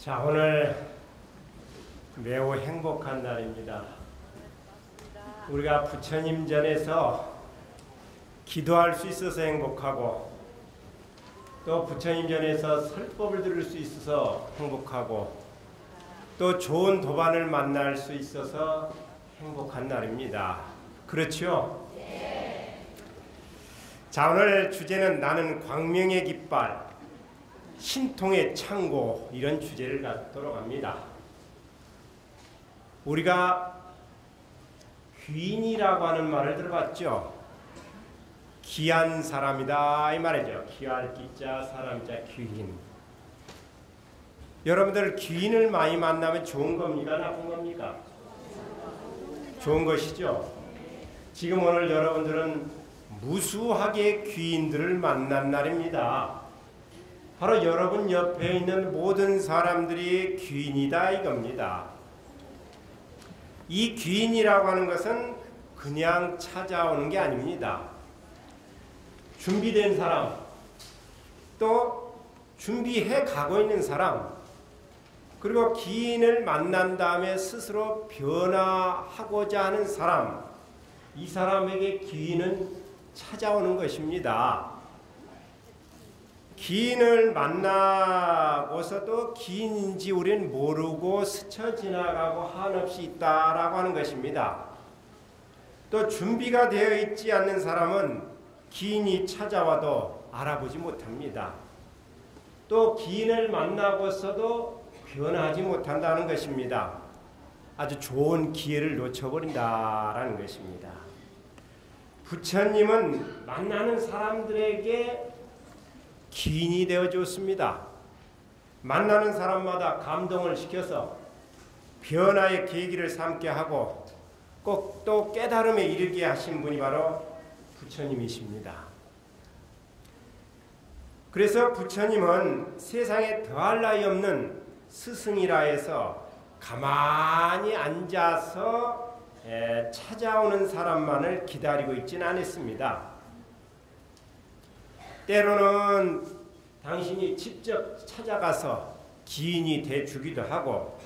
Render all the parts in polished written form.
자, 오늘 매우 행복한 날입니다. 우리가 부처님 전에서 기도할 수 있어서 행복하고, 또 부처님 전에서 설법을 들을 수 있어서 행복하고, 또 좋은 도반을 만날 수 있어서 행복한 날입니다. 그렇죠? 네. 자, 오늘 주제는 나는 광명의 깃발, 신통의 창고, 이런 주제를 갖도록 합니다. 우리가 귀인이라고 하는 말을 들어봤죠? 귀한 사람이다 이 말이죠. 귀할 귀자, 사람자, 귀인. 여러분들 귀인을 많이 만나면 좋은 겁니까? 나쁜 겁니까? 좋은 것이죠. 지금 오늘 여러분들은 무수하게 귀인들을 만난 날입니다. 바로 여러분 옆에 있는 모든 사람들이 귀인이다 이겁니다. 이 귀인이라고 하는 것은 그냥 찾아오는 게 아닙니다. 준비된 사람, 또 준비해 가고 있는 사람, 그리고 귀인을 만난 다음에 스스로 변화하고자 하는 사람, 이 사람에게 귀인은 찾아오는 것입니다. 귀인을 만나고서도 귀인인지 우리는 모르고 스쳐 지나가고 한없이 있다라고 하는 것입니다. 또 준비가 되어 있지 않는 사람은 귀인이 찾아와도 알아보지 못합니다. 또 귀인을 만나고서도 변하지 못한다는 것입니다. 아주 좋은 기회를 놓쳐버린다라는 것입니다. 부처님은 만나는 사람들에게 귀인이 되어줬습니다. 만나는 사람마다 감동을 시켜서 변화의 계기를 삼게 하고 꼭 또 깨달음에 이르게 하신 분이 바로 부처님이십니다. 그래서 부처님은 세상에 더할 나위 없는 스승이라 해서 가만히 앉아서 찾아오는 사람만을 기다리고 있지는 않았습니다. 때로는 당신이 직접 찾아가서 기인이 돼주기도 하고,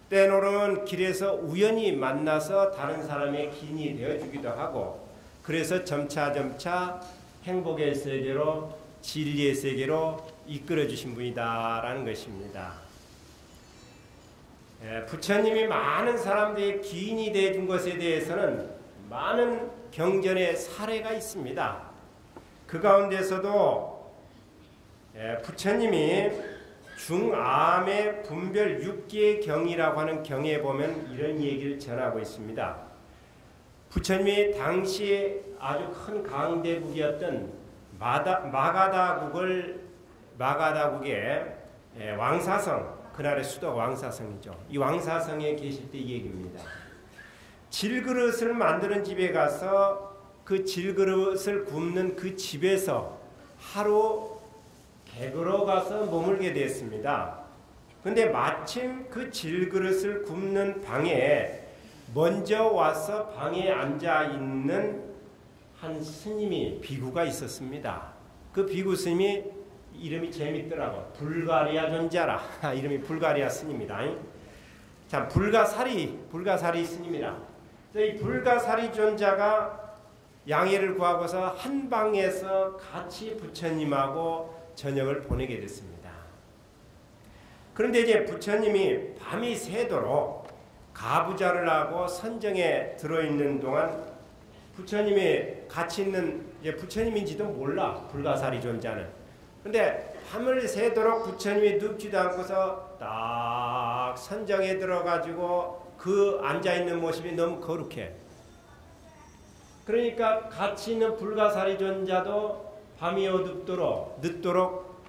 때로는 길에서 우연히 만나서 다른 사람의 기인이 되어주기도 하고, 그래서 점차점차 행복의 세계로, 진리의 세계로 이끌어주신 분이다라는 것입니다. 부처님이 많은 사람들의 기인이 되어준 것에 대해서는 많은 경전의 사례가 있습니다. 그 가운데서도 부처님이 중암의 분별 6기의 경이라고 하는 경에 보면 이런 얘기를 전하고 있습니다. 부처님이 당시 아주 큰 강대국이었던 마가다국의 왕사성, 그날의 수도가 왕사성이죠. 이 왕사성에 계실 때 이 얘기입니다. 질그릇을 만드는 집에 가서 그 질그릇을 굽는 그 집에서 하루 객으로 가서 머물게 됐습니다. 근데 마침 그 질그릇을 굽는 방에 먼저 와서 방에 앉아 있는 한 스님이, 비구가 있었습니다. 그 비구 스님이 이름이 재밌더라고. 불가리아 존자라. 이름이 불가리아 스님이다. 자, 불가사리 스님이라. 이 불가사리 존자가 양해를 구하고서 한 방에서 같이 부처님하고 저녁을 보내게 됐습니다. 그런데 이제 부처님이 밤이 새도록 가부좌를 하고 선정에 들어있는 동안 부처님이 같이 있는, 부처님인지도 몰라, 불가사리 존자는. 근데 밤을 새도록 부처님이 눕지도 않고서 딱 선정에 들어가지고 그 앉아있는 모습이 너무 거룩해. 그러니까 같이 있는 불가사리 존자도 밤이 늦도록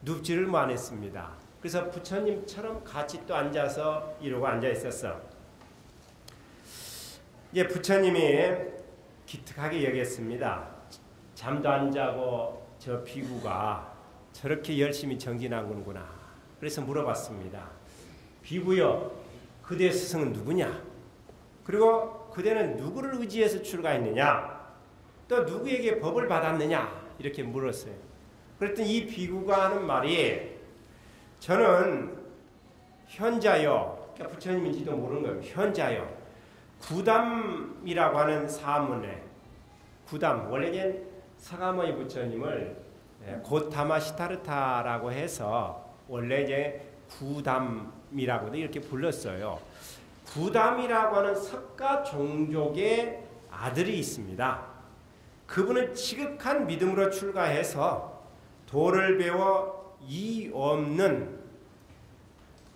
눕지를 못했습니다. 그래서 부처님처럼 같이 또 앉아서 이러고 앉아 있었어. 이제 부처님이 기특하게 여겼습니다. 잠도 안 자고 저 비구가 저렇게 열심히 정진하는구나. 그래서 물어봤습니다. 비구여, 그대 스승은 누구냐? 그리고 그대는 누구를 의지해서 출가했느냐? 또 누구에게 법을 받았느냐? 이렇게 물었어요. 그랬더니 이 비구가 하는 말이, 저는 현자요, 그러니까 부처님인지도 모르는 거예요. 현자요, 구담이라고 하는 사문에, 구담, 원래는 서가모니 부처님을 고타마 시타르타라고 해서 원래 이제 구담이라고도 이렇게 불렀어요. 구담이라고 하는 석가 종족의 아들이 있습니다. 그분은 지극한 믿음으로 출가해서 도를 배워 이 없는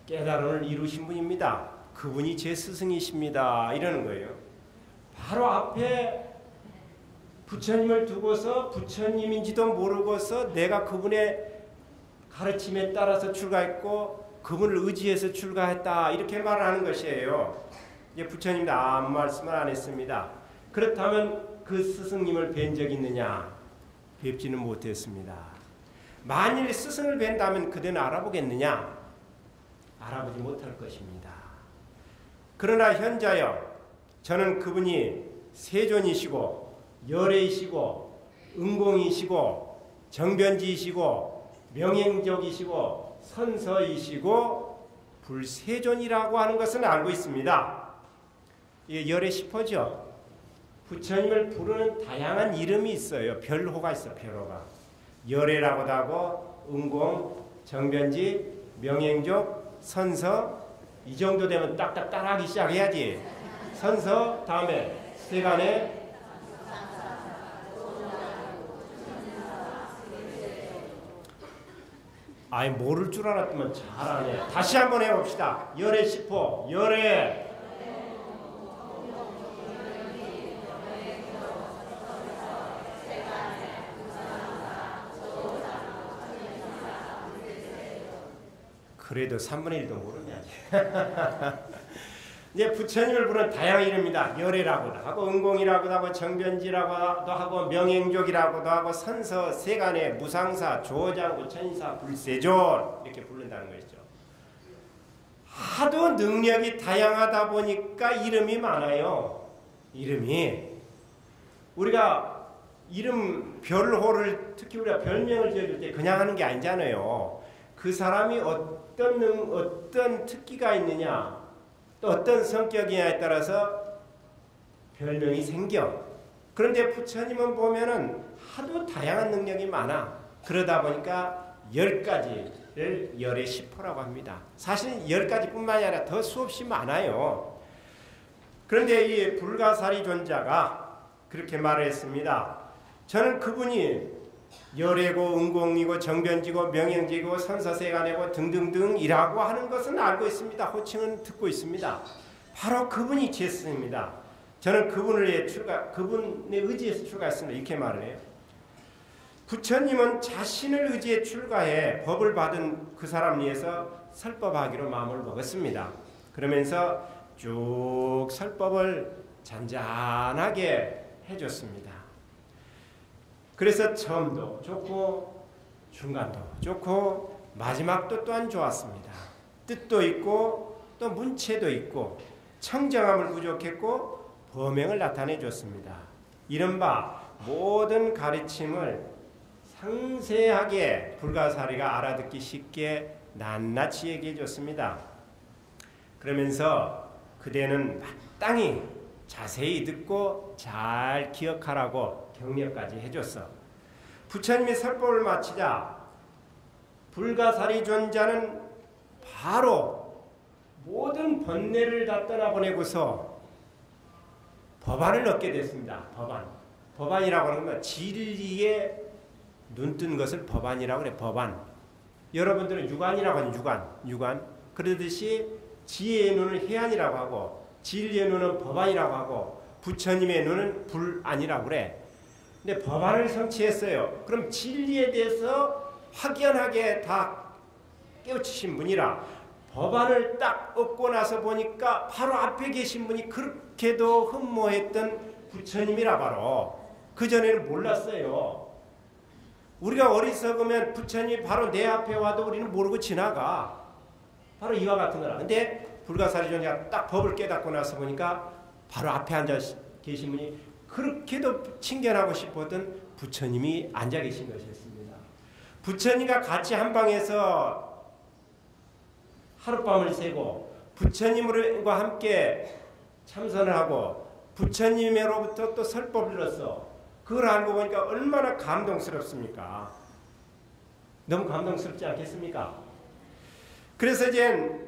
깨달음을 이루신 분입니다. 그분이 제 스승이십니다. 이러는 거예요. 바로 앞에 부처님을 두고서 부처님인지도 모르고서 내가 그분의 가르침에 따라서 출가했고 그분을 의지해서 출가했다, 이렇게 말하는 것이에요. 이제 부처님도 아무 말씀을 안 했습니다. 그렇다면 그 스승님을 뵌 적이 있느냐? 뵙지는 못했습니다. 만일 스승을 뵌다면 그대는 알아보겠느냐? 알아보지 못할 것입니다. 그러나 현자여, 저는 그분이 세존이시고 열애이시고 은공이시고 정변지이시고 명행적이시고 선서이시고 불세존이라고 하는 것은 알고 있습니다. 이게 열애 10호죠. 부처님을 부르는 다양한 이름이 있어요. 별호가 있어. 별호가 열애라고도 하고 은공, 정변지, 명행적, 선서. 이 정도 되면 딱딱 따라하기 시작해야지. 선서 다음에 세간에 아이 모를 줄 알았더만 잘하네. 다시 한번 해봅시다. 열애 10호 열애 그래도 3분의 1도 모르냐. 이제 부처님을 부르는 다양한 이름입니다. 열애라고도 하고 은공이라고도 하고 정변지라고도 하고 명행족이라고도 하고 선서, 세간의 무상사, 조장구, 천사, 불세존 이렇게 부른다는 것이죠. 하도 능력이 다양하다 보니까 이름이 많아요. 이름이 우리가 이름 별호를 특히 우리가 별명을 지어줄 때 그냥 하는 게 아니잖아요. 그 사람이 어떤 특기가 있느냐, 또 어떤 성격이냐에 따라서 별명이 생겨. 그런데 부처님은 보면은 하도 다양한 능력이 많아. 그러다 보니까 10가지를 열의 10호라고 합니다. 사실 10가지뿐만이 아니라 더 수없이 많아요. 그런데 이 불가사리존자가 그렇게 말을 했습니다. 저는 그분이 열애고 은공이고 정변지고 명행지고 선서세간이고 등등등이라고 하는 것은 알고 있습니다. 호칭은 듣고 있습니다. 바로 그분이 제 스승입니다. 저는 그분의 의지에서 출가했습니다. 이렇게 말을 해요. 부처님은 자신을 의지해 출가해 법을 받은 그 사람을 위해서 설법하기로 마음을 먹었습니다. 그러면서 쭉 설법을 잔잔하게 해줬습니다. 그래서 처음도 좋고 중간도 좋고 마지막도 또한 좋았습니다. 뜻도 있고 또 문체도 있고 청정함을 부족했고 범행을 나타내 줬습니다. 이른바 모든 가르침을 상세하게 불가사리가 알아듣기 쉽게 낱낱이 얘기해 줬습니다. 그러면서 그대는 마땅히 자세히 듣고 잘 기억하라고 격려까지 해줬어. 부처님이 설법을 마치자 불가사리존자는 바로 모든 번뇌를 다 떠나보내고서 법안을 얻게 됐습니다. 법안이라고 하는 건 진리에 눈뜬 것을 법안이라고 그래. 법안. 여러분들은 유관이라고 하는 유관. 그러듯이 지혜의 눈은 해안이라고 하고 진리의 눈은 법안이라고 하고 부처님의 눈은 불안이라고 그래. 근데 법안을 성취했어요. 그럼 진리에 대해서 확연하게 다 깨우치신 분이라 법안을 딱 얻고 나서 보니까 바로 앞에 계신 분이 그렇게도 흠모했던 부처님이라 바로. 그전에는 몰랐어요. 우리가 어리석으면 부처님이 바로 내 앞에 와도 우리는 모르고 지나가. 바로 이와 같은 거라. 근데 불가사리존자가 딱 법을 깨닫고 나서 보니까 바로 앞에 앉아 계신 분이 그렇게도 친견하고 싶었던 부처님이 앉아 계신 것이었습니다. 부처님과 같이 한 방에서 하룻밤을 새고 부처님과 함께 참선을 하고 부처님으로부터 또 설법을 들었어. 그걸 알고 보니까 얼마나 감동스럽습니까? 너무 감동스럽지 않겠습니까? 그래서 이제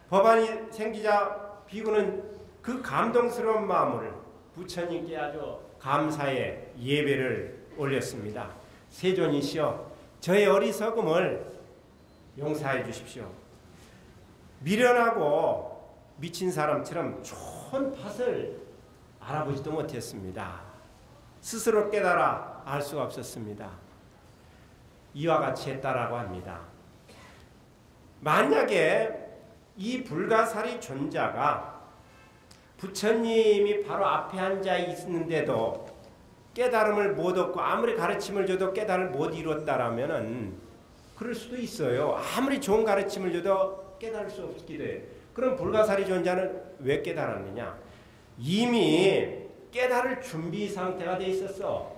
법안이 생기자 비구는 그 감동스러운 마음을 부처님께 아주 감사의 예배를 올렸습니다. 세존이시여, 저의 어리석음을 용서해 주십시오. 미련하고 미친 사람처럼 좋은 밭을 알아보지도 못했습니다. 스스로 깨달아 알 수가 없었습니다. 이와 같이 했다라고 합니다. 만약에 이 불가사리 존자가 부처님이 바로 앞에 앉아 있는데도 깨달음을 못 얻고 아무리 가르침을 줘도 깨달음을 못 이뤘다라면은 그럴 수도 있어요. 아무리 좋은 가르침을 줘도 깨달을 수 없기도 해요. 그럼 불가사리 존자는 왜 깨달았느냐? 이미 깨달을 준비 상태가 돼 있었어.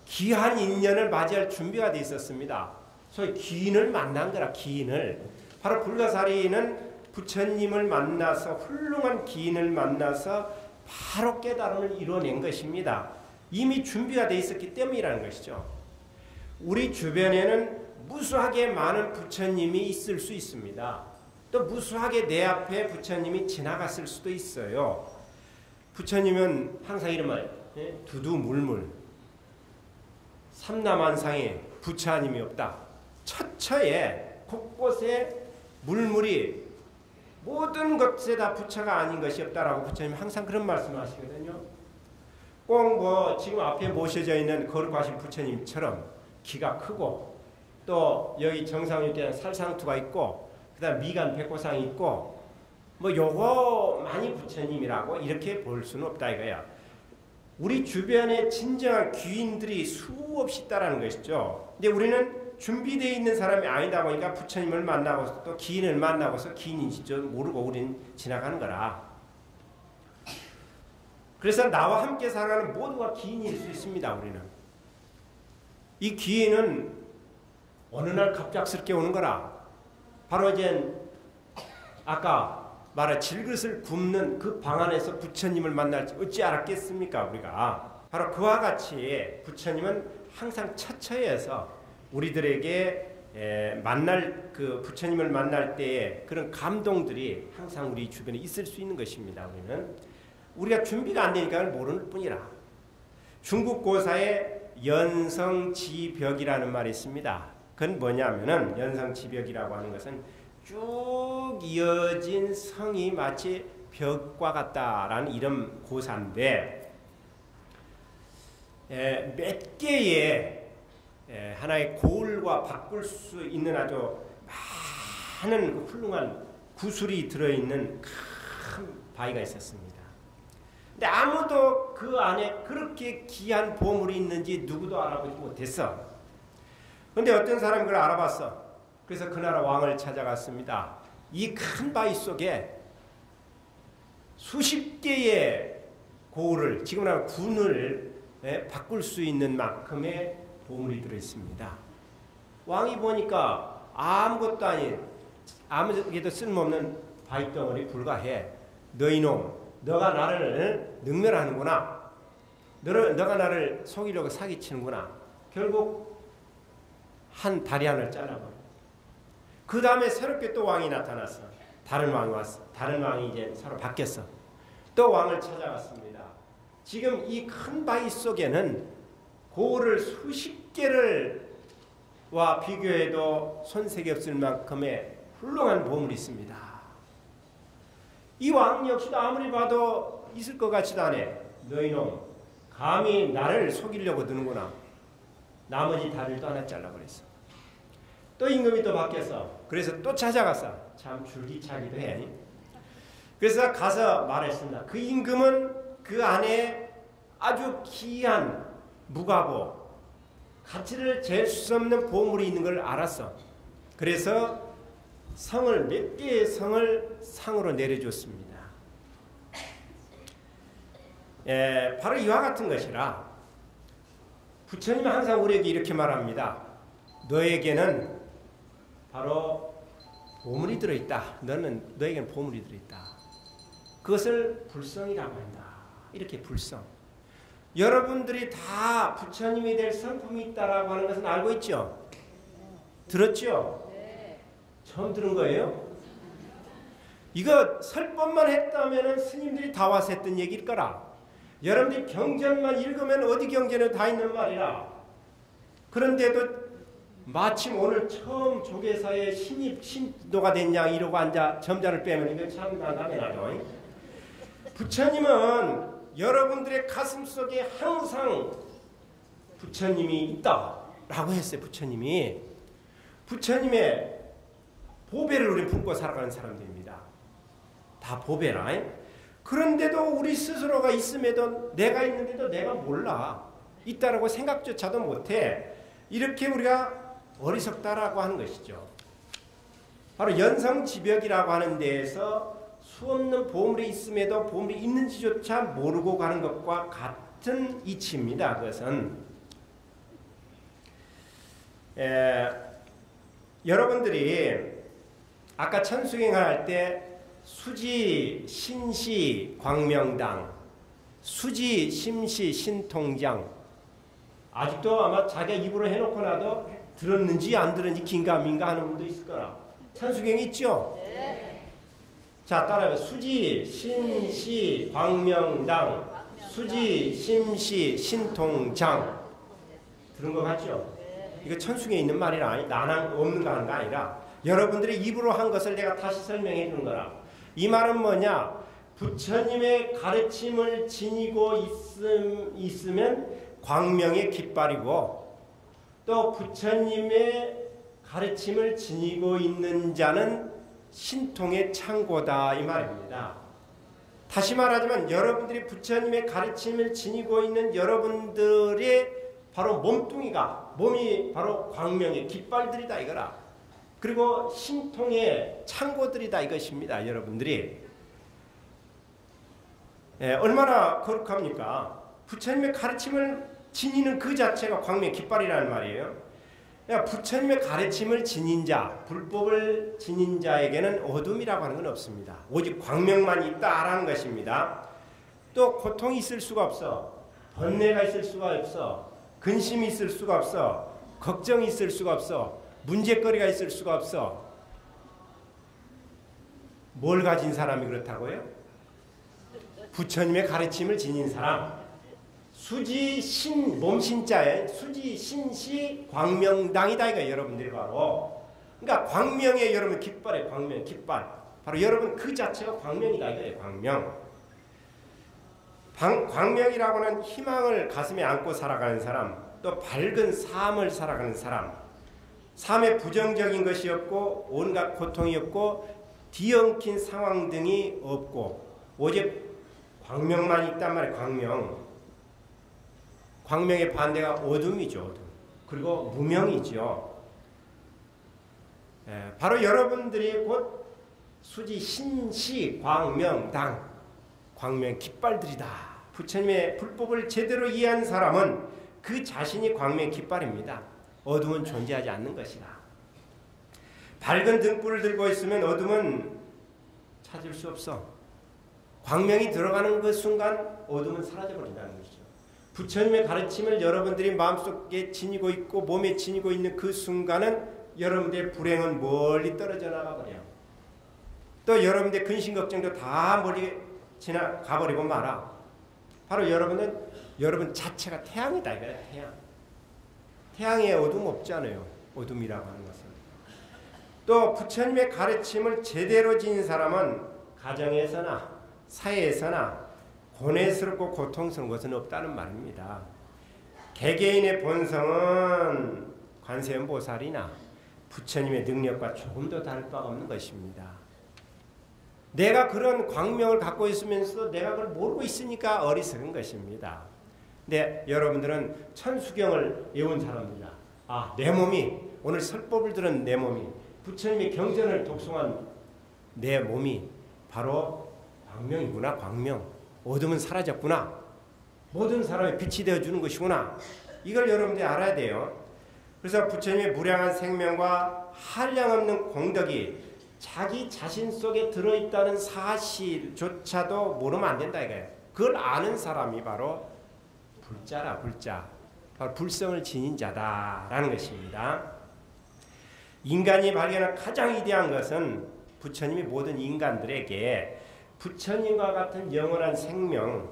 귀한 인연을 맞이할 준비가 돼 있었습니다. 소위 기인을 만난 거라. 기인을. 바로 불가사리는 부처님을 만나서 훌륭한 기인을 만나서 바로 깨달음을 이뤄낸 것입니다. 이미 준비가 돼 있었기 때문이라는 것이죠. 우리 주변에는 무수하게 많은 부처님이 있을 수 있습니다. 또 무수하게 내 앞에 부처님이 지나갔을 수도 있어요. 부처님은 항상 이름을 두두물물 삼라만상에 부처님이 없다. 처처에 곳곳에 물물이 모든 것에 다 부처가 아닌 것이 없다라고 부처님 항상 그런 말씀하시거든요. 꼭 뭐 지금 앞에 모셔져 있는 거룩하신 부처님처럼 키가 크고 또 여기 정상유대는 살상투가 있고 그다음 미간 백고상이 있고 뭐 요거 많이 부처님이라고 이렇게 볼 수는 없다 이거야. 우리 주변에 진정한 귀인들이 수없이 있다라는 것이죠. 근데 우리는 준비되어 있는 사람이 아니다 보니까 부처님을 만나고 또 기인을 만나고서 기인인지 좀 모르고 우리는 지나가는 거라. 그래서 나와 함께 살아가는 모두가 기인일 수 있습니다. 우리는. 이 기인은 어느 날 갑작스럽게 오는 거라. 바로 이제 아까 말한 질그릇을 굽는 그 방 안에서 부처님을 만날지 어찌 알았겠습니까? 우리가. 바로 그와 같이 부처님은 항상 처처에서 우리들에게 만날 그 부처님을 만날 때에 그런 감동들이 항상 우리 주변에 있을 수 있는 것입니다. 우리가 준비가 안 되니까 모르는 뿐이라. 중국 고사에 연성지벽이라는 말이 있습니다. 그건 뭐냐면은 연성지벽이라고 하는 것은 쭉 이어진 성이 마치 벽과 같다라는 이런 고사인데 몇 개의 하나의 고을과 바꿀 수 있는 아주 많은 훌륭한 구슬이 들어있는 큰 바위가 있었습니다. 근데 아무도 그 안에 그렇게 귀한 보물이 있는지 누구도 알아보지 못했어. 근데 어떤 사람이 그걸 알아봤어. 그래서 그 나라 왕을 찾아갔습니다. 이 큰 바위 속에 수십 개의 고을을 지금은 군을 바꿀 수 있는 만큼의 보물이 들어있습니다. 왕이 보니까 아무것도 아닌 아무에게도 쓸모없는 바위덩어리 불과해. 너희놈 너가 나를 능멸하는구나. 너가 나를 속이려고 사기치는구나. 결국 한 다리 하나를 잘라버려. 그 다음에 새롭게 또 왕이 나타났어. 다른 왕이 왔어. 다른 왕이 이제 서로 바뀌었어. 또 왕을 찾아갔습니다. 지금 이 큰 바위 속에는 고을을 수십 개를 와 비교해도 손색이 없을 만큼의 훌륭한 보물이 있습니다. 이 왕 역시도 아무리 봐도 있을 것 같지도 않아. 너희놈 감히 나를 속이려고 드는구나. 나머지 다리를 또 하나 잘라버렸어. 또 임금이 또 바뀌었어. 그래서 또 찾아갔어. 참 줄기차기도 해. 그래서 가서 말했습니다. 그 임금은 그 안에 아주 귀한 무가보 가치를 잴 수 없는 보물이 있는 걸 알았어. 그래서 성을 몇 개의 성을 상으로 내려줬습니다. 바로 이와 같은 것이라 부처님은 항상 우리에게 이렇게 말합니다. 너에게는 바로 보물이 들어있다. 너에게는 보물이 들어있다. 그것을 불성이라고 한다. 이렇게 불성. 여러분들이 다 부처님이 될 성품이 있다라고 하는 것은 알고 있죠? 들었죠? 처음 들은 거예요? 이거 설법만 했다면 스님들이 다 와서 했던 얘기일 거라. 여러분들이 경전만 읽으면 어디 경전에 다 있는 말이라. 그런데도 마침 오늘 처음 조계사의 신도가 됐냐 이러고 앉아 점자를 빼면 이거 참 난감해나죠. 부처님은 여러분들의 가슴 속에 항상 부처님이 있다라고 했어요. 부처님의 보배를 우리 품고 살아가는 사람들입니다. 다 보배라. 그런데도 우리 스스로가 있음에도 내가 있는데도 내가 몰라. 있다라고 생각조차도 못해. 이렇게 우리가 어리석다라고 하는 것이죠. 바로 연성지벽이라고 하는 데에서 수없는 보물이 있음에도 보물이 있는지조차 모르고 가는 것과 같은 이치입니다. 그것은 여러분들이 아까 천수경할 때 수지, 신시, 광명당, 수지, 심시, 신통장 아직도 아마 자기가 입으로 해놓고 나도 들었는지 안 들었는지 긴가민가 하는 분도 있을 거라. 천수경이 있죠? 네. 자, 따라해요. 수지, 신시, 광명당, 수지, 심시, 신통장. 들은 것 같죠? 이거 천수경에 있는 말이라 나는 없는 거 하는 거 아니라 여러분들이 입으로 한 것을 내가 다시 설명해 주는 거라. 이 말은 뭐냐? 부처님의 가르침을 지니고 있으면 광명의 깃발이고 또 부처님의 가르침을 지니고 있는 자는 신통의 창고다 이 말입니다. 다시 말하자면 여러분들이 부처님의 가르침을 지니고 있는 여러분들의 바로 몸이 바로 광명의 깃발들이다 이거라. 그리고 신통의 창고들이다 이것입니다. 여러분들이 얼마나 거룩합니까? 부처님의 가르침을 지니는 그 자체가 광명의 깃발이라는 말이에요. 그러니까 부처님의 가르침을 지닌 자, 불법을 지닌 자에게는 어둠이라고 하는 건 없습니다. 오직 광명만 있다라는 것입니다. 또 고통이 있을 수가 없어. 번뇌가 있을 수가 없어. 근심이 있을 수가 없어. 걱정이 있을 수가 없어. 문제거리가 있을 수가 없어. 뭘 가진 사람이 그렇다고요? 부처님의 가르침을 지닌 사람. 수지 신 몸신자에 수지 신시 광명당이다 이거 여러분들이 바로. 그러니까 광명의 여러분 깃발에 광명 깃발. 바로 여러분 그 자체가 광명이다 이거예요. 광명이라고 하는 희망을 가슴에 안고 살아가는 사람, 또 밝은 삶을 살아가는 사람. 삶에 부정적인 것이 없고 온갖 고통이 없고 뒤엉킨 상황 등이 없고 오직 광명만 있단 말이에요. 광명의 반대가 어둠이죠. 어둠. 그리고 무명이죠. 바로 여러분들이 곧 수지 신시 광명당 광명 깃발들이다. 부처님의 불법을 제대로 이해한 사람은 그 자신이 광명 깃발입니다. 어둠은 존재하지 않는 것이다. 밝은 등불을 들고 있으면 어둠은 찾을 수 없어. 광명이 들어가는 그 순간 어둠은 사라져버린다는 것이죠. 부처님의 가르침을 여러분들이 마음속에 지니고 있고 몸에 지니고 있는 그 순간은 여러분들의 불행은 멀리 떨어져 나가버려요. 또 여러분들의 근심 걱정도 다 멀리 지나가버리고 말아. 바로 여러분 자체가 태양이다 이거야. 태양에 어둠 없잖아요. 어둠이라고 하는 것은. 또 부처님의 가르침을 제대로 지닌 사람은 가정에서나 사회에서나 고뇌스럽고 고통스러운 것은 없다는 말입니다. 개개인의 본성은 관세음보살이나 부처님의 능력과 조금도 다를 바가 없는 것입니다. 내가 그런 광명을 갖고 있으면서도 내가 그걸 모르고 있으니까 어리석은 것입니다. 근데 여러분들은 천수경을 외운 사람들이다. 내 몸이 오늘 설법을 들은 내 몸이 부처님의 경전을 독송한 내 몸이 바로 광명이구나. 광명. 어둠은 사라졌구나. 모든 사람의 빛이 되어주는 것이구나. 이걸 여러분들이 알아야 돼요. 그래서 부처님의 무량한 생명과 한량없는 공덕이 자기 자신 속에 들어있다는 사실조차도 모르면 안 된다 이거예요. 그걸 아는 사람이 바로 불자라, 불자. 바로 불성을 지닌 자다라는 것입니다. 인간이 발견한 가장 위대한 것은 부처님이 모든 인간들에게 부처님과 같은 영원한 생명,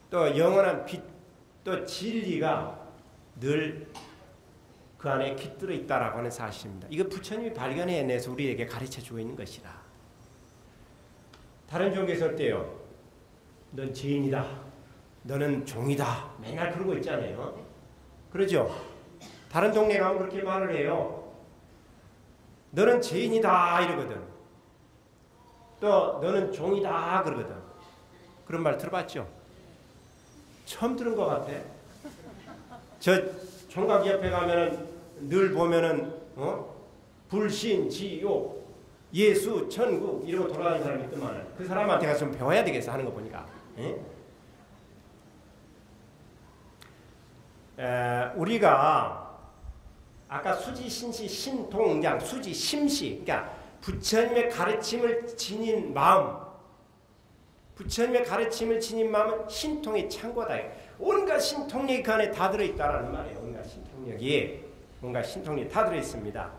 또 영원한 빛, 또 진리가 늘 그 안에 깃들어 있다라고 하는 사실입니다. 이거 부처님이 발견해내서 우리에게 가르쳐주고 있는 것이라. 다른 종교에서 어때요? 넌 죄인이다. 너는 종이다. 맨날 그러고 있잖아요. 그러죠? 다른 동네 가면 그렇게 말을 해요. 너는 죄인이다 이러거든. 또 너는 종이다 그러거든. 그런 말 들어봤죠? 처음 들은 것 같아. 저 총각 옆에 가면은 늘 보면은 불신, 지옥, 예수, 천국 이러고 돌아다니는 사람이 있더만 그 사람한테 가서 좀 배워야 되겠어 하는 거 보니까. 우리가 아까 수지, 신시, 신통장, 수지, 심시 그러니까 부처님의 가르침을 지닌 마음, 부처님의 가르침을 지닌 마음은 신통의 창고다. 온갖 신통력이 그 안에 다 들어있다라는 말이에요. 온갖 신통력이 다 들어있습니다.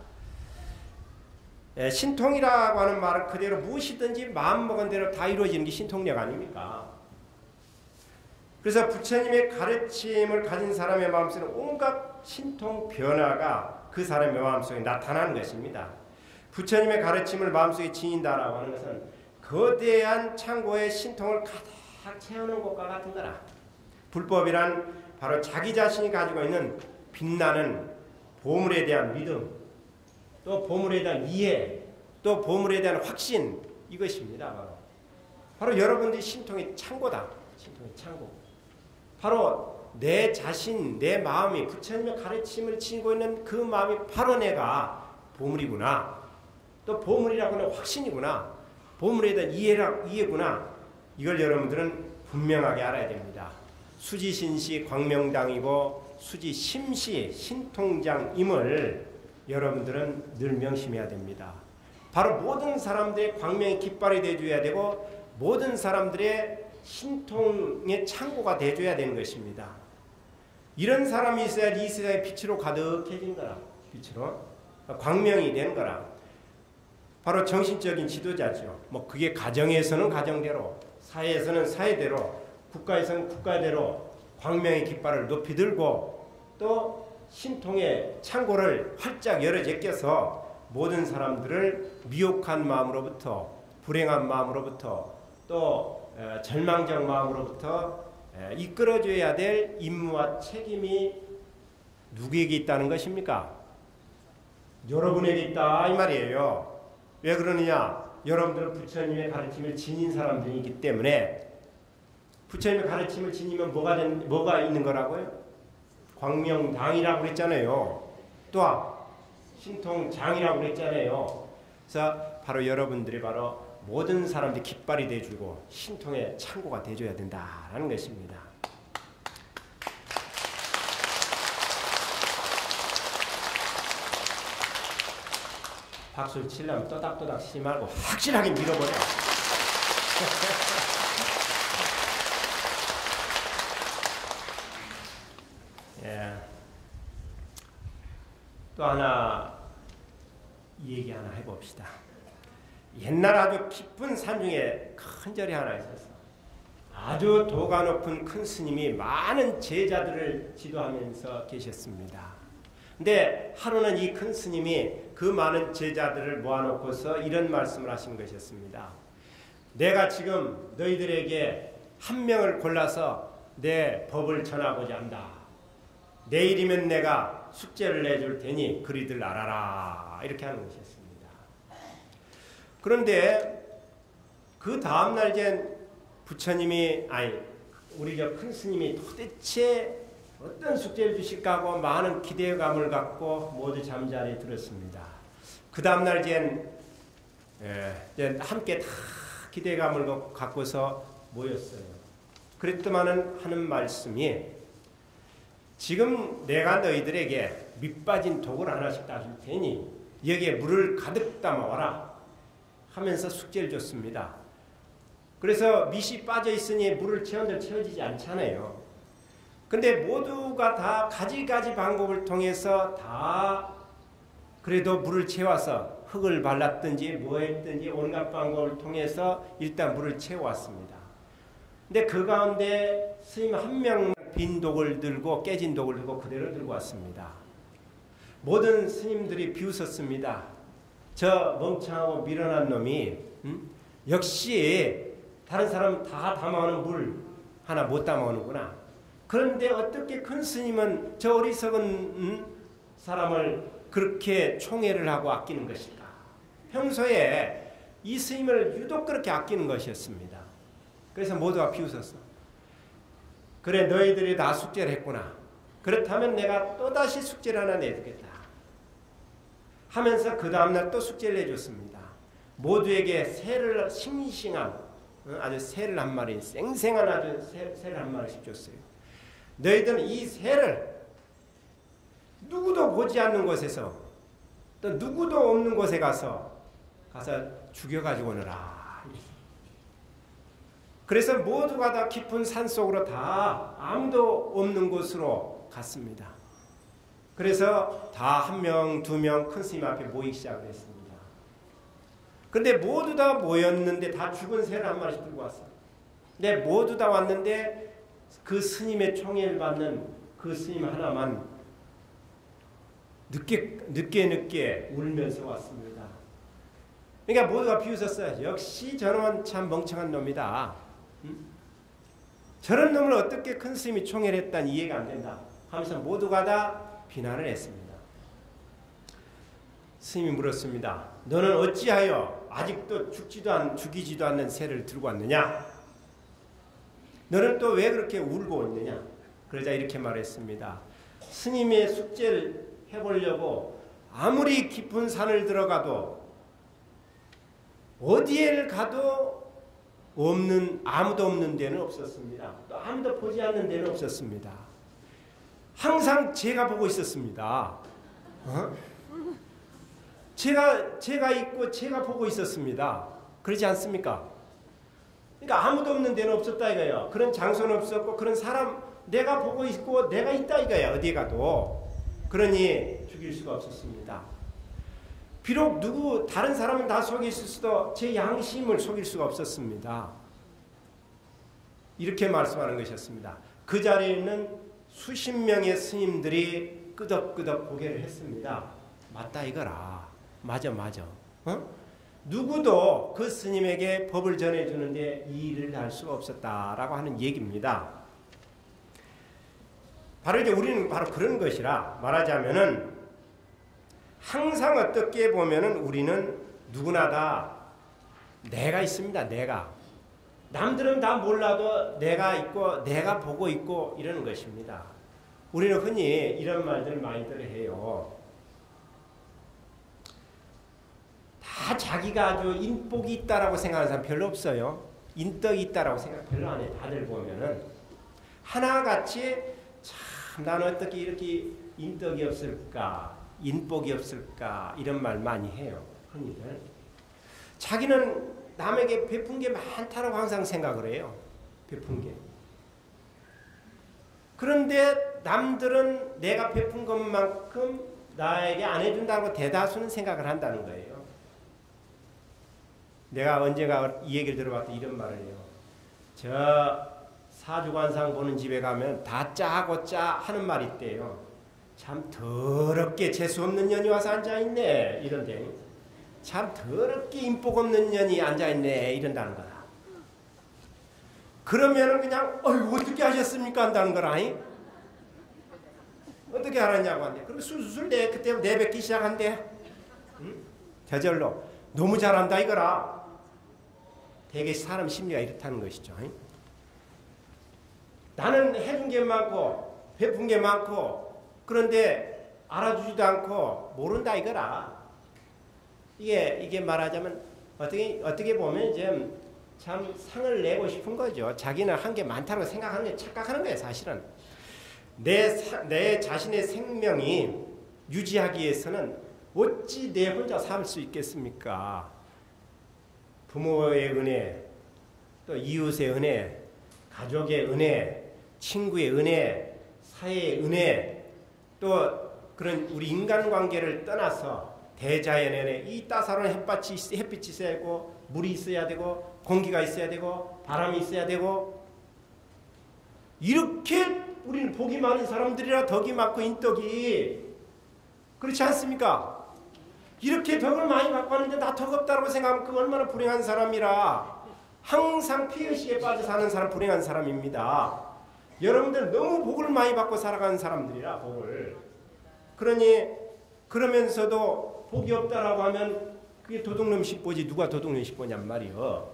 신통이라고 하는 말은 그대로 무엇이든지 마음먹은 대로 다 이루어지는 게 신통력 아닙니까? 그래서 부처님의 가르침을 가진 사람의 마음속에는 온갖 신통 변화가 그 사람의 마음속에 나타나는 것입니다. 부처님의 가르침을 마음속에 지닌다라고 하는 것은 거대한 창고의 신통을 가득 채우는 것과 같은 거라. 불법이란 바로 자기 자신이 가지고 있는 빛나는 보물에 대한 믿음, 또 보물에 대한 이해, 또 보물에 대한 확신, 이것입니다. 바로 여러분들이 신통의 창고다. 신통의 창고. 바로 내 자신, 내 마음이 부처님의 가르침을 지니고 있는 그 마음이 바로 내가 보물이구나. 또 보물이라고 하는 확신이구나. 보물에 대한 이해구나. 이걸 여러분들은 분명하게 알아야 됩니다. 수지신시 광명당이고 수지심시 신통장임을 여러분들은 늘 명심해야 됩니다. 바로 모든 사람들의 광명의 깃발이 되어줘야 되고 모든 사람들의 신통의 창고가 되어줘야 되는 것입니다. 이런 사람이 있어야 이 세상의 빛으로 가득해진 거라. 빛으로 광명이 되는 거라. 바로 정신적인 지도자죠. 뭐 그게 가정에서는 가정대로, 사회에서는 사회대로, 국가에서는 국가대로 광명의 깃발을 높이 들고 또 신통의 창고를 활짝 열어 제껴서 모든 사람들을 미혹한 마음으로부터, 불행한 마음으로부터, 또 절망적 마음으로부터 이끌어줘야 될 임무와 책임이 누구에게 있다는 것입니까? 여러분에게 있다 이 말이에요. 왜 그러느냐? 여러분들은 부처님의 가르침을 지닌 사람들이기 때문에. 부처님의 가르침을 지니면 뭐가 있는 거라고요? 광명당이라고 그랬잖아요. 또한 신통장이라고 그랬잖아요. 그래서 바로 여러분들이 바로 모든 사람들이 깃발이 돼주고 신통의 창고가 돼줘야 된다라는 것입니다. 박수를 치려면 또닥또닥 치지 말고 확실하게 밀어버려. 예. 또 하나 얘기 하나 해봅시다. 옛날 아주 깊은 산 중에 큰 절이 하나 있었어. 아주 도가 높은 큰 스님이 많은 제자들을 지도하면서 계셨습니다. 근데 하루는 이 큰 스님이 그 많은 제자들을 모아놓고서 이런 말씀을 하신 것이었습니다. 내가 지금 너희들에게 한 명을 골라서 내 법을 전하고자 한다. 내일이면 내가 숙제를 내줄 테니 그리들 알아라. 이렇게 하는 것이었습니다. 그런데 그 다음날 이제 부처님이 우리 저 큰 스님이 도대체 어떤 숙제를 주실까 하고 많은 기대감을 갖고 모두 잠자리에 들었습니다. 그 다음날 이제 함께 다 기대감을 갖고서 모였어요. 그랬더만은 하는 말씀이 지금 내가 너희들에게 밑 빠진 독을 하나씩 따줄 테니 여기에 물을 가득 담아와라. 하면서 숙제를 줬습니다. 그래서 밑이 빠져 있으니 물을 채운들 채워지지 않잖아요. 근데 모두가 다 가지가지 방법을 통해서 다 그래도 물을 채워서 흙을 발랐든지 뭐 했든지 온갖 방법을 통해서 일단 물을 채워왔습니다. 근데 그 가운데 스님 한 명 빈 독을 들고 깨진 독을 들고 그대로 들고 왔습니다. 모든 스님들이 비웃었습니다. 저 멍청하고 미련한 놈이 역시 다른 사람 다 담아오는 물 하나 못 담아오는구나. 그런데 어떻게 큰 스님은 저 어리석은 사람을 그렇게 총애를 하고 아끼는 것일까? 평소에 이 스님을 유독 그렇게 아끼는 것이었습니다. 그래서 모두가 비웃었어. 그래 너희들이 다 숙제를 했구나. 그렇다면 내가 또다시 숙제를 하나 내주겠다. 하면서 그 다음날 또 숙제를 해줬습니다. 모두에게 새를 싱싱한 아주 새를 한 마리 생생한 아주 새를 한 마리씩 줬어요. 너희들은 이 새를 누구도 보지 않는 곳에서 또 누구도 없는 곳에 가서 죽여가지고 오너라. 그래서 모두가 다 깊은 산속으로 다 아무도 없는 곳으로 갔습니다. 그래서 다 한 명, 두 명 큰 스님 앞에 모이기 시작을 했습니다. 그런데 모두 다 모였는데 다 죽은 새를 한 마리씩 들고 왔어요. 근데 모두 다 왔는데 그 스님의 총애를 받는 그 스님 하나만 늦게 울면서 왔습니다. 그러니까 모두가 비웃었어요. 역시 저놈은 참 멍청한 놈이다. 저런 놈을 어떻게 큰 스님이 총애를 했다니 이해가 안 된다 하면서 모두가 다 비난을 했습니다. 스님이 물었습니다. 너는 어찌하여 아직도 죽이지도 않는 새를 들고 왔느냐? 너는 또 왜 그렇게 울고 있느냐? 그러자 이렇게 말했습니다. 스님의 숙제를 해보려고 아무리 깊은 산을 들어가도 어디에 가도 아무도 없는 데는 없었습니다. 또 아무도 보지 않는 데는 없었습니다. 항상 제가 보고 있었습니다. 제가 있고 제가 보고 있었습니다. 그러지 않습니까? 그러니까 아무도 없는 데는 없었다 이거예요. 그런 장소는 없었고 그런 사람 내가 보고 있고 내가 있다 이거예요. 어디 가도. 그러니 죽일 수가 없었습니다. 비록 다른 사람은 다 속일 수도 제 양심을 속일 수가 없었습니다. 이렇게 말씀하는 것이었습니다. 그 자리에 있는 수십 명의 스님들이 끄덕끄덕 고개를 했습니다. 맞다 이거라. 맞아. 누구도 그 스님에게 법을 전해주는데 이 일을 할 수가 없었다라고 하는 얘기입니다. 바로 이제 우리는 바로 그런 것이라 말하자면은 항상 어떻게 보면은 우리는 누구나 다 내가 있습니다. 내가. 남들은 다 몰라도 내가 있고 내가 보고 있고 이러는 것입니다. 우리는 흔히 이런 말들을 많이들 해요. 다 자기가 아주 인복이 있다라고 생각하는 사람 별로 없어요. 인덕이 있다라고 생각 별로 안 해요. 다들 보면은 하나같이 참 나는 어떻게 이렇게 인덕이 없을까 인복이 없을까 이런 말 많이 해요. 흔히들. 자기는 남에게 베푼 게 많다라고 항상 생각을 해요. 베푼 게. 그런데 남들은 내가 베푼 것만큼 나에게 안 해준다고 대다수는 생각을 한다는 거예요. 내가 언제가 이 얘기를 들어봤더니 이런 말을 해요. 저 사주관상 보는 집에 가면 다 짜고 짜 하는 말이 있대요. 참 더럽게 재수없는 년이 와서 앉아있네 이런데 참 더럽게 인복 없는 년이 앉아있네 이런다는 거다. 그러면은 그냥 어떻게 하셨습니까 한다는 거라. 어떻게 알았냐고 한대. 그리고 술술 그때 내뱉기 시작한대. 응? 저절로 너무 잘한다 이거라. 되게 사람 심리가 이렇다는 것이죠. 나는 해준 게 많고 베푼 게 많고 그런데 알아주지도 않고 모른다 이거라. 이게 말하자면 어떻게 보면 이제 참 상을 내고 싶은 거죠. 자기는 한 게 많다고 생각하는 게 착각하는 거예요. 사실은 내 자신의 생명이 유지하기 위해서는 어찌 내 혼자 살 수 있겠습니까? 부모의 은혜, 또 이웃의 은혜, 가족의 은혜, 친구의 은혜, 사회의 은혜, 또 그런 우리 인간관계를 떠나서 대자연의 은혜, 이 따사로운 햇빛이 있어야 되고 물이 있어야 되고 공기가 있어야 되고 바람이 있어야 되고, 이렇게 우리는 복이 많은 사람들이라 덕이 많고 인덕이, 그렇지 않습니까? 이렇게 덕을 많이 갖고 왔는데 나 덕 없다고 생각하면 그 얼마나 불행한 사람이라. 항상 피의식에 빠져 사는 사람 불행한 사람입니다. 여러분들 너무 복을 많이 받고 살아가는 사람들이라, 복을. 그러니 그러면서도 복이 없다라고 하면 그게 도둑놈 십보지 누가 도둑놈 십보냔 말이요.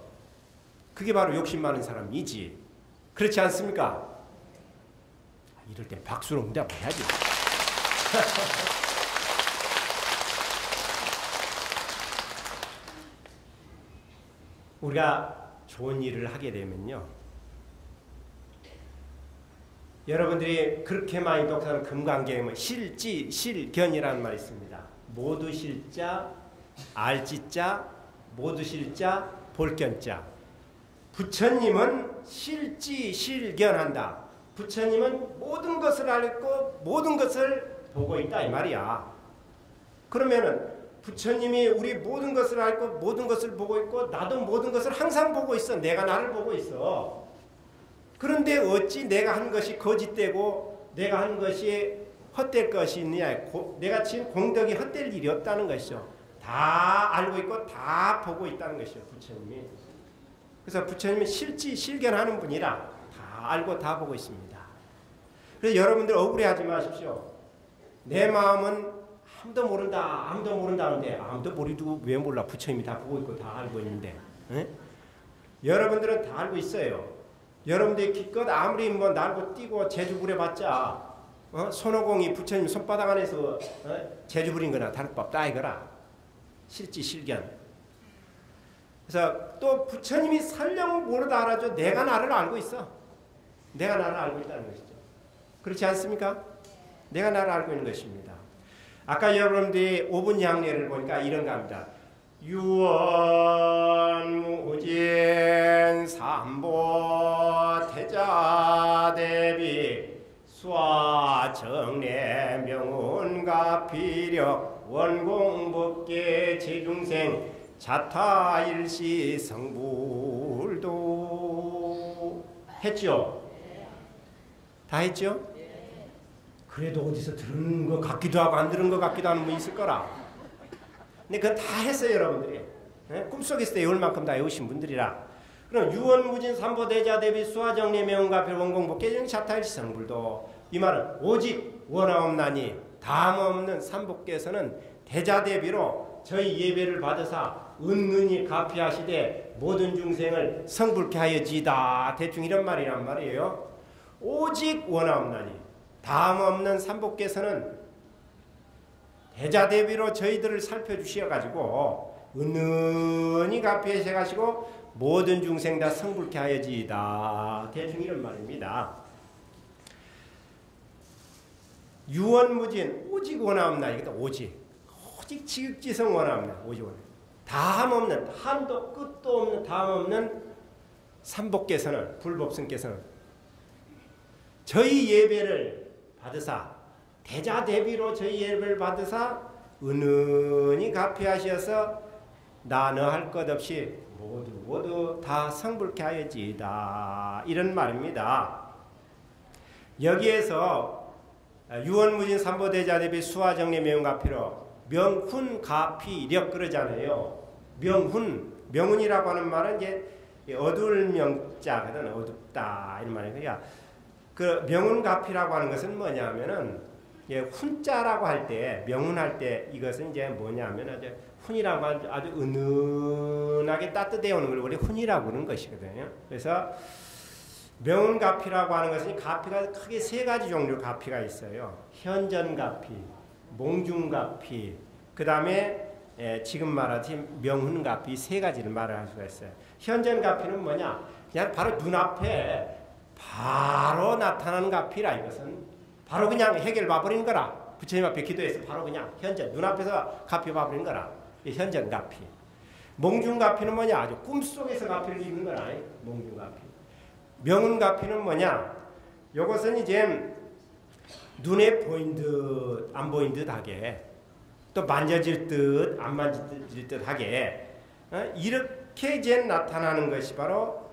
그게 바로 욕심 많은 사람이지. 그렇지 않습니까? 이럴 땐 박수로 응답해야지. 우리가 좋은 일을 하게 되면요, 여러분들이 그렇게 많이 독서하는 금강경에 실지 실견이라는 말이 있습니다. 모두 실자, 알지자, 모두 실자, 볼견자. 부처님은 실지 실견한다. 부처님은 모든 것을 알고 모든 것을 보고 있다 이 말이야. 그러면은 부처님이 우리 모든 것을 알고 모든 것을 보고 있고 나도 모든 것을 항상 보고 있어. 내가 나를 보고 있어. 그런데 어찌 내가 한 것이 거짓되고 내가 한 것이 헛될 것이 있느냐. 내가 지은 공덕이 헛될 일이 없다는 것이죠. 다 알고 있고 다 보고 있다는 것이죠, 부처님이. 그래서 부처님은 실지 실견하는 분이라 다 알고 다 보고 있습니다. 그래서 여러분들 억울해하지 마십시오. 내 마음은 아무도 모른다, 아무도 모른다는데 아무도 모르도 왜 몰라? 부처님이 다 보고 있고 다 알고 있는데. 에? 여러분들은 다 알고 있어요. 여러분들이 기껏 아무리 뭐 날고 뛰고 제주 부려봤자 손오공이 부처님 손바닥 안에서 제주 부린 거나 다를 법 없다 이거라. 실지 실견. 그래서 또 부처님이 설령 모르다 알아줘. 내가 나를 알고 있어. 내가 나를 알고 있다는 것이죠. 그렇지 않습니까? 내가 나를 알고 있는 것입니다. 아까 여러분들이 5분 향례를 보니까 이런 겁니다. 유언무진 삼보 태자대비 수화정례 명운가 비력 원공법계 제중생 자타일시 성불도 했죠? 다 했죠? 그래도 어디서 들은 것 같기도 하고 안 들은 것 같기도 하는 분 있을 거라. 근데 그건 다 했어요, 여러분들이. 꿈속에서 외울 만큼 다 외우신 분들이라. 그럼 유언무진 삼보대자 대비 수화정례 명운가 원공법계 제중생 자타일시 성불도, 이 말은 오직 원하옵나니 다음없는 삼복께서는 대자대비로 저희 예배를 받으사 은근히 가피하시되 모든 중생을 성불케 하여지이다. 대충 이런 말이란 말이에요. 오직 원하옵나니 다음없는 삼복께서는 대자대비로 저희들을 살펴주셔가지고 은근히 가피하셔가지고 모든 중생 다 성불케 하여지이다. 대충 이런 말입니다. 유언무진 오직 원하옵나. 이것도 오직 지극지성 원하옵나. 오직 원하옵나. 다함 없는, 한도 끝도 없는 다함 없는 삼복께서는, 불법승께서는 저희 예배를 받으사, 대자대비로 저희 예배를 받으사 은은히 가피하셔서 나너할 것 없이 모두 다 성불케 하여지이다. 이런 말입니다. 여기에서 유언무진 삼보대자대비 수화정례 명운가피로 명훈가피력 그러잖아요. 명훈이라고 하는 말은 이제 어두울 명자거든. 어둡다 이런 말이에요. 그 명운가피라고 하는 것은 뭐냐면은 훈자라고 할 때, 명운할 때 이것은 이제 뭐냐면 아주 훈이라고 아주 은은하게 따뜻해 오는 걸 우리 훈이라고 하는 것이거든요. 그래서 명운가피라고 하는 것은 가피가 크게 세 가지 종류 가피가 있어요. 현전가피, 몽중가피, 그 다음에 지금 말하듯이 명훈가피 세 가지를 말할 수가 있어요. 현전가피는 뭐냐? 그냥 바로 눈앞에 바로 나타나는 가피라. 이것은 바로 그냥 해결 봐버리는 거라. 부처님 앞에 기도해서 바로 그냥 현전 눈앞에서 가피 봐버리는 거라. 현전가피. 몽중가피는 뭐냐? 아주 꿈속에서 가피를 입는 건 아니에요. 몽중가피. 명운가피는 뭐냐? 요것은 이제 눈에 보인 듯 안 보인 듯하게 또 만져질 듯 안 만져질 듯하게 이렇게 이제 나타나는 것이 바로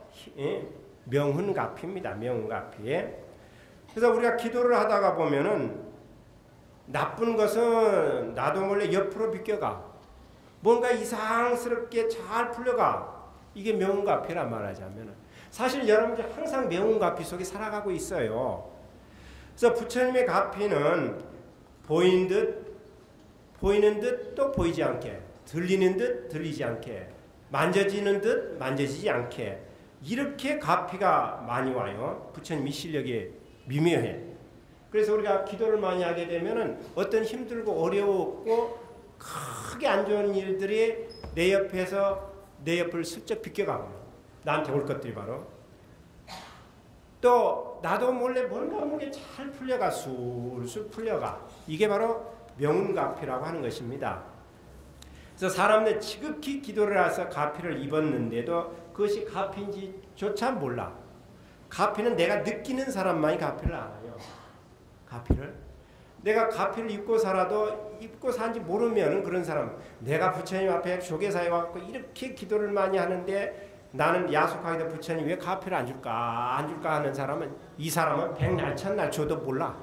명운가피입니다. 명운가피. 그래서 우리가 기도를 하다가 보면은 나쁜 것은 나도 몰래 옆으로 비껴가. 뭔가 이상스럽게 잘 풀려가. 이게 명운가피란 말하자면. 사실 여러분들 항상 명운가피 속에 살아가고 있어요. 그래서 부처님의 가피는 보이는 듯 또 보이지 않게, 들리는 듯 들리지 않게, 만져지는 듯 만져지지 않게 이렇게 가피가 많이 와요. 부처님이 실력이 미묘해. 그래서 우리가 기도를 많이 하게 되면은 어떤 힘들고 어려웠고 크게 안 좋은 일들이 내 옆을 슬쩍 비껴가고 나한테 올 것들이 바로 또 나도 몰래 뭔가 모르게 잘 풀려가 술술 풀려가. 이게 바로 명운가피라고 하는 것입니다. 그래서 사람들 지극히 기도를 해서 가피를 입었는데도 그것이 가피인지조차 몰라. 가피는 내가 느끼는 사람만이 가피를 알아요. 가피를. 내가 가피를 입고 살아도 입고 사는지 모르면 그런 사람, 내가 부처님 앞에 조계사에 와서 이렇게 기도를 많이 하는데 나는 야속하게도 부처님 왜 가피를 안 줄까 하는 사람은, 이 사람은 백날 천날 줘도 몰라.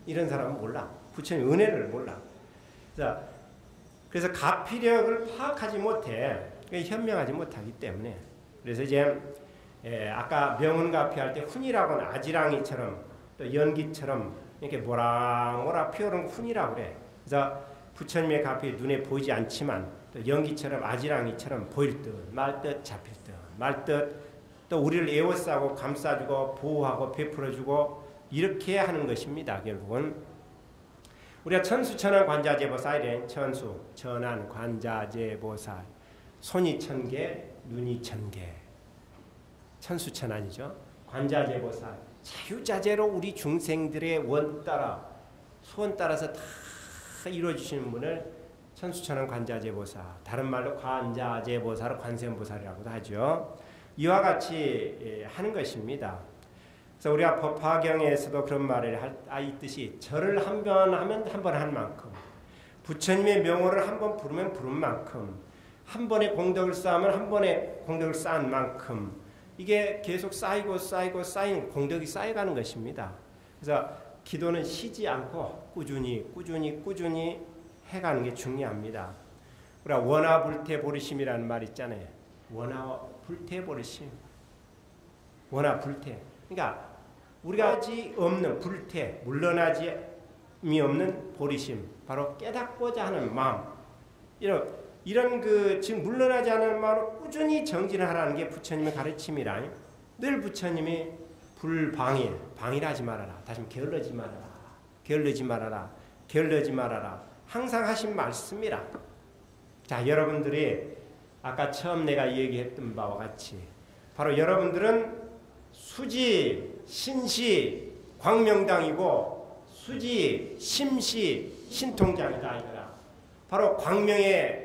이런 사람은 몰라. 부처님 은혜를 몰라. 자, 그래서 가피력을 파악하지 못해. 현명하지 못하기 때문에. 그래서 이제 아까 명운가피 할 때 훈이라고는 아지랑이처럼 또 연기처럼 이렇게 모락모락 피어오르는 훈이라고 그래. 그래서 부처님의 가피 눈에 보이지 않지만 또 연기처럼 아지랑이처럼 보일 듯 말 듯 잡힐 듯 말 듯 또 우리를 에워싸고 감싸주고 보호하고 베풀어주고 이렇게 하는 것입니다. 결국은 우리가 천수천안 관자재보살이래. 천수 천안 관자재보살, 손이 1000개 눈이 1000개 천수천안이죠. 관자재보살 자유자재로 우리 중생들의 원 따라 소원 따라서 다 이루어주시는 분을 천수천안 관자재보살, 다른 말로 관자재보살을 관세음보살이라고도 하죠. 이와 같이 하는 것입니다. 그래서 우리가 법화경에서도 그런 말을 있듯이 절을 한 번 하면 한 번 한 만큼, 부처님의 명호를 한 번 부르면 부른 만큼, 한 번의 공덕을 쌓으면 한 번의 공덕을 쌓은 만큼 이게 계속 쌓이고 쌓인 공덕이 쌓여가는 것입니다. 그래서 기도는 쉬지 않고 꾸준히 해가는 게 중요합니다. 우리가 원화불태보리심이라는 말 있잖아요. 원화불태보리심. 원화불태. 그러니까 우리가 하지 없는 불태, 물러나지 없는 보리심. 바로 깨닫고자 하는 마음. 이런 지금 물러나지 않는 마음으로 꾸준히 정진하라는 게 부처님의 가르침이라. 늘 부처님이 방일하지 말아라. 다시 게을르지 말아라. 항상 하신 말씀이라. 자, 여러분들이 아까 처음 내가 얘기했던 바와 같이 바로 여러분들은 수지, 신시, 광명당이고 수지, 심시, 신통장이다. 이거라. 바로 광명의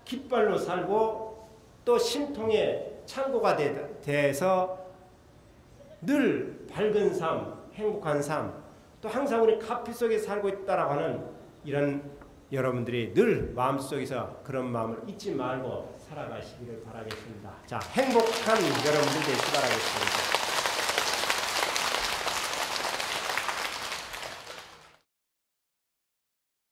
깃발로 살고 또 신통의 창고가 돼서 늘 밝은 삶, 행복한 삶, 또 항상 우리 가피 속에 살고 있다라고 하는 이런 여러분들이 늘 마음속에서 그런 마음을 잊지 말고 살아가시기를 바라겠습니다. 자, 행복한 여러분들 되시기 바라겠습니다.